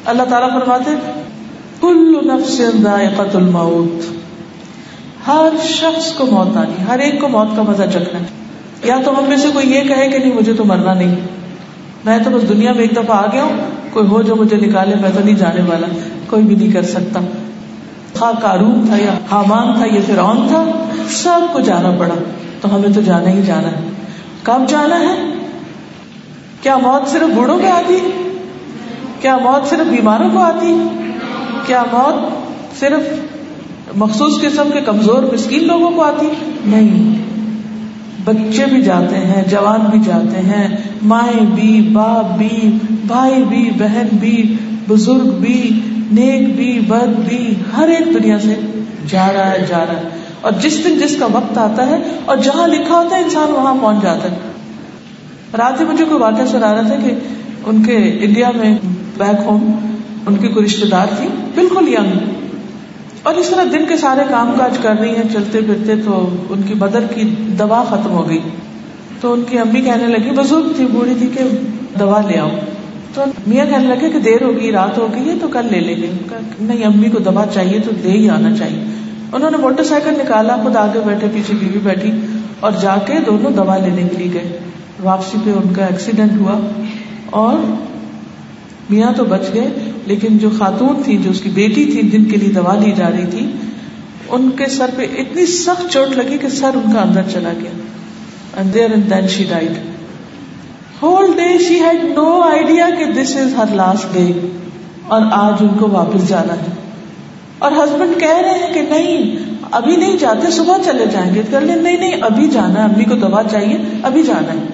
اللہ تعالیٰ فرماتے کل نفس ذائقۃ الموت، ہر شخص کو موت آنی، ہر ایک کو موت کا مزہ چکھنا ہے۔ یا تو ہم میں سے کوئی یہ کہے کہ نہیں مجھے تو مرنا نہیں، میں تو بس دنیا میں ایک دفعہ آ گیا ہوں، کوئی ہو جو مجھے نکالے، میں تو نہیں جانے والا، کوئی بھی نہیں کر سکتا۔ خواہ قارون تھا یا حامان تھا یا فرعون تھا، سب کو جانا پڑا، تو ہمیں تو جانا ہی جانا ہے۔ کب جانا ہے؟ کیا موت صرف بوڑھوں کو آتی؟ کیا موت صرف بیماروں کو آتی؟ کیا موت صرف مخصوص قسم کے کمزور مسکین لوگوں کو آتی؟ نہیں، بچے بھی جاتے ہیں، جوان بھی جاتے ہیں، مائیں بھی، باپ بھی، بھائی بھی، بہن بھی، بزرگ بھی، نیک بھی، بد بھی، ہر ایک دنیا سے جا رہا ہے۔ اور جس دن جس کا وقت آتا ہے اور جہاں لکھا ہوتا ہے انسان وہاں پہنچ جاتا ہے۔ رات ہی مجھے کوئی واقعہ سنا رہا تھا کہ ان کے انڈیا میں بیک ہوم ان کی کوئی رشتے دار تھی بالکل ینگ، اور اس طرح دن کے سارے کام کاج کر رہی ہیں چلتے پھرتے، تو ان کی مدر کی دوا ختم ہو گئی، تو ان کی امی کہنے لگی، بزرگ تھی، بوڑھی تھی، کہ دوا لے آؤ۔ تو میاں کہنے لگے کہ دیر ہوگی، رات ہو گئی ہے، تو کل لے لیں گے۔ نہیں، امی کو دوا چاہیے تو دے ہی آنا چاہیے۔ انہوں نے موٹر سائیکل نکالا، خود آگے بیٹھے، پیچھے بیوی بیٹھی، اور جا کے دونوں دوا لینے کے لیے گئے۔ واپسی پہ ان کا ایکسیڈنٹ ہوا اور میاں تو بچ گئے، لیکن جو خاتون تھی، جو اس کی بیٹی تھی جن کے لیے دوا لی جا رہی تھی، ان کے سر پہ اتنی سخت چوٹ لگی کہ سر ان کا اندر چلا گیا، and there and then she died. Whole day she had no idea کہ this is her last day، اور آج ان کو واپس جانا ہے۔ اور ہسبینڈ کہہ رہے ہیں کہ نہیں ابھی نہیں جاتے، صبح چلے جائیں گے، کر لیں، نہیں ابھی جانا ہے، امی کو دوا چاہیے، ابھی جانا ہے۔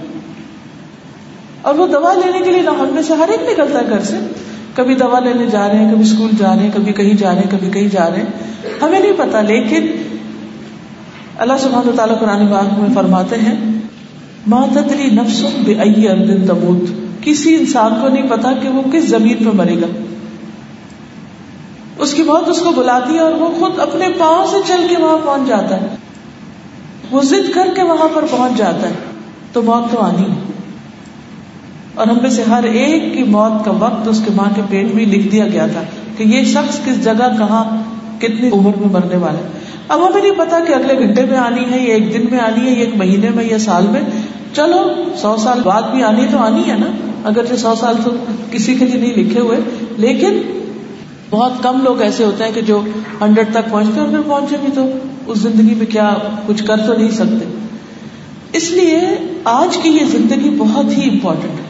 اور وہ دوا لینے کے لیے نہ ہم میں سے ہر ایک نکلتا ہے گھر سے، کبھی دوا لینے جا رہے ہیں، کبھی اسکول جا رہے ہیں، کبھی کہیں جا رہے ہیں، کبھی کہیں جا رہے ہیں، ہمیں نہیں پتا۔ لیکن اللہ سبحانہ و تعالیٰ قرآن پاک میں فرماتے ہیں ما تدری نفس بأی ارض تموت، کسی انسان کو نہیں پتا کہ وہ کس زمین پہ مرے گا۔ اس کی موت اس کو بلاتی ہے اور وہ خود اپنے پاؤں سے چل کے وہاں پہنچ جاتا ہے، وہ ضد کر کے وہاں پر پہنچ جاتا ہے۔ تو موت تو آنی ہے، اور ہم میں سے ہر ایک کی موت کا وقت اس کے ماں کے پیٹ میں لکھ دیا گیا تھا کہ یہ شخص کس جگہ، کہاں، کتنی عمر میں مرنے والا ہے۔ اب ہمیں نہیں پتا کہ اگلے گھنٹے میں آنی ہے، یا ایک دن میں آنی ہے، یا ایک مہینے میں، یا سال میں۔ چلو 100 سال بعد بھی آنی تو آنی ہے نا، اگرچہ 100 سال تو کسی کے لیے نہیں لکھے ہوئے، لیکن بہت کم لوگ ایسے ہوتے ہیں کہ جو 100 تک پہنچتے ہیں، اور پھر پہنچے بھی تو اس زندگی میں کیا کچھ کر تو نہیں سکتے۔ اس لیے آج کی یہ زندگی بہت ہی امپورٹنٹ ہے۔